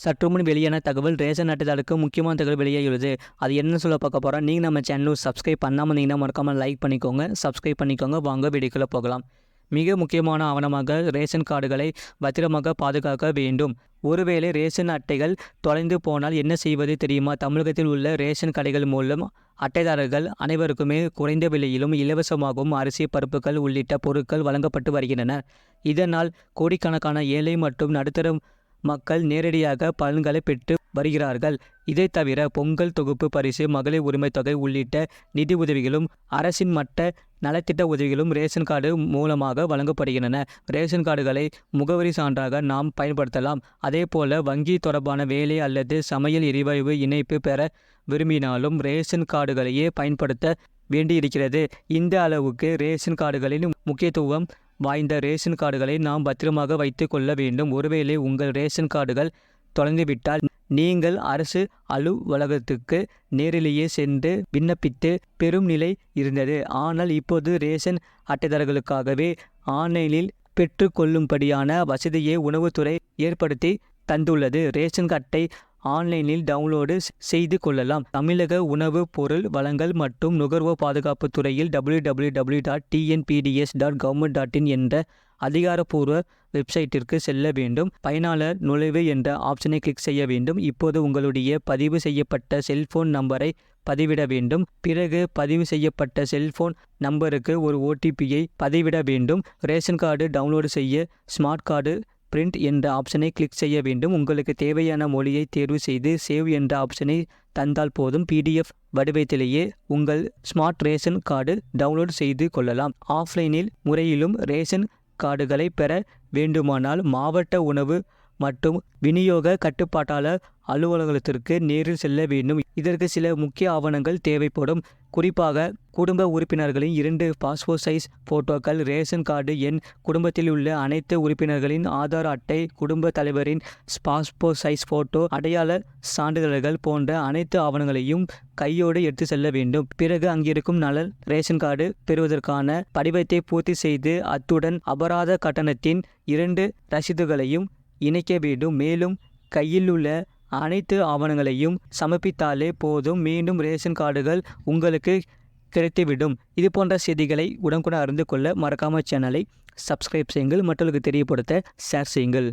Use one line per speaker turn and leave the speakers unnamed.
சற்றுமுன் வெளியான தகவல் ரேஷன் அட்டைதாரருக்கு முக்கியமான தகவல் வெளியாகியுள்ளது. அது என்னன்னு சொல்ல பார்க்க போகிறோம். நீங்கள் நம்ம சேனல் சப்ஸ்கிரைப் பண்ணாமல் இருந்தீங்கன்னா மறக்காமல் லைக் பண்ணிக்கோங்க, சப்ஸ்கிரைப் பண்ணிக்கோங்க. வாங்க வீடியோக்குள்ளே போகலாம். மிக முக்கியமான ஆவணமாக ரேஷன் கார்டுகளை பத்திரமாக பாதுகாக்க வேண்டும். ஒருவேளை ரேஷன் அட்டைகள் தொலைந்து போனால் என்ன செய்வது தெரியுமா? தமிழகத்தில் உள்ள ரேஷன் கடைகள் மூலம் அட்டைதாரர்கள் அனைவருக்குமே குறைந்த விலையிலும் இலவசமாகவும் அரிசி, பருப்புகள் உள்ளிட்ட பொருட்கள் வழங்கப்பட்டு வருகின்றன. இதனால் கோடிக்கணக்கான ஏழை மற்றும் நடுத்தர மக்கள் நேரடியாக பலன்களை பெற்று வருகிறார்கள். இதை தவிர பொங்கல் தொகுப்பு பரிசு, மகளிர் உரிமை தொகை உள்ளிட்ட நிதி உதவிகளும் அரசின் மட்ட நலத்திட்ட உதவிகளும் ரேஷன் கார்டு மூலமாக வழங்கப்படுகின்றன. ரேஷன் கார்டுகளை முகவரி சான்றாக நாம் பயன்படுத்தலாம். அதே போல வங்கி தொடர்பான வேலை அல்லது சமையல் எரிவாயு இணைப்பு பெற விரும்பினாலும் ரேஷன் கார்டுகளையே பயன்படுத்த வேண்டியிருக்கிறது. இந்த அளவுக்கு ரேஷன் கார்டுகளின் முக்கியத்துவம் வாய்ந்த ரேஷன் கார்டுகளை நாம் பத்திரமாக வைத்து கொள்ள வேண்டும். ஒருவேளை உங்கள் ரேஷன் கார்டுகள் தொலைந்துவிட்டால் நீங்கள் அரசு அலுவலகத்துக்கு நேரிலேயே சென்று விண்ணப்பித்து பெறும் நிலை இருந்தது. ஆனால் இப்போது ரேஷன் அட்டைதாரர்களுக்காகவே ஆன்லைனில் பெற்றுக்கொள்ளும்படியான வசதியை உணவுத்துறை ஏற்படுத்தி தந்துள்ளது. ரேஷன் அட்டை ஆன்லைனில் டவுன்லோடு செய்து கொள்ளலாம். தமிழக உணவு பொருள் வழங்கல் மற்றும் நுகர்வோர் பாதுகாப்பு துறையில் www.tnpds.government.in என்ற அதிகாரப்பூர்வ வெப்சைட்டிற்கு செல்ல வேண்டும். பயனாளர் நுழைவு என்ற ஆப்ஷனை கிளிக் செய்ய வேண்டும். இப்போது உங்களுடைய பதிவு செய்யப்பட்ட செல்போன் நம்பரை பதிவிட வேண்டும். பிறகு பதிவு செய்யப்பட்ட செல்போன் நம்பருக்கு ஒரு OTPயை பதிவிட வேண்டும். ரேஷன் கார்டு டவுன்லோடு செய்ய ஸ்மார்ட் கார்டு பிரிண்ட் என்ற ஆப்ஷனை கிளிக் செய்ய வேண்டும். உங்களுக்கு தேவையான மொழியை தேர்வு செய்து சேவ் என்ற ஆப்ஷனை தந்தால் போதும். PDF வடிவத்திலேயே உங்கள் ஸ்மார்ட் ரேஷன் கார்டு டவுன்லோட் செய்து கொள்ளலாம். ஆஃப்லைனில் முறையிலும் ரேஷன் கார்டுகளை பெற வேண்டுமானால் மாவட்ட உணவு மற்றும் விநியோக கட்டுப்பாட்டாளர் அலுவலகத்திற்கு நேரில் செல்ல வேண்டும். இதற்கு சில முக்கிய ஆவணங்கள் தேவைப்படும். குறிப்பாக குடும்ப உறுப்பினர்களின் 2 பாஸ்போர்ட் சைஸ் போட்டோக்கள், ரேஷன் கார்டு எண், குடும்பத்தில் உள்ள அனைத்து உறுப்பினர்களின் ஆதார் அட்டை, குடும்ப தலைவரின் பாஸ்போர்ட் சைஸ் போட்டோ, அடையாள சான்றிதழ்கள் போன்ற அனைத்து ஆவணங்களையும் கையோடு எடுத்து செல்ல வேண்டும். பிறகு அங்கிருக்கும் நலன் ரேஷன் கார்டு பெறுவதற்கான படிவத்தை பூர்த்தி செய்து அத்துடன் அபராத கட்டணத்தின் 2 ரசீதுகளையும் இணைக்க வேண்டும். மேலும் கையில் உள்ள அனைத்து ஆவணங்களையும் சமர்ப்பித்தாலே போதும். மீண்டும் ரேஷன் கார்டுகள் உங்களுக்கு கிடைத்துவிடும். இது போன்ற செய்திகளை உடனுக்குடன் அறிந்து கொள்ள மறக்காமல் சேனலை சப்ஸ்கிரைப் செய்யுங்கள். மற்றவர்களுக்கு தெரியப்படுத்த ஷேர் செய்யுங்கள்.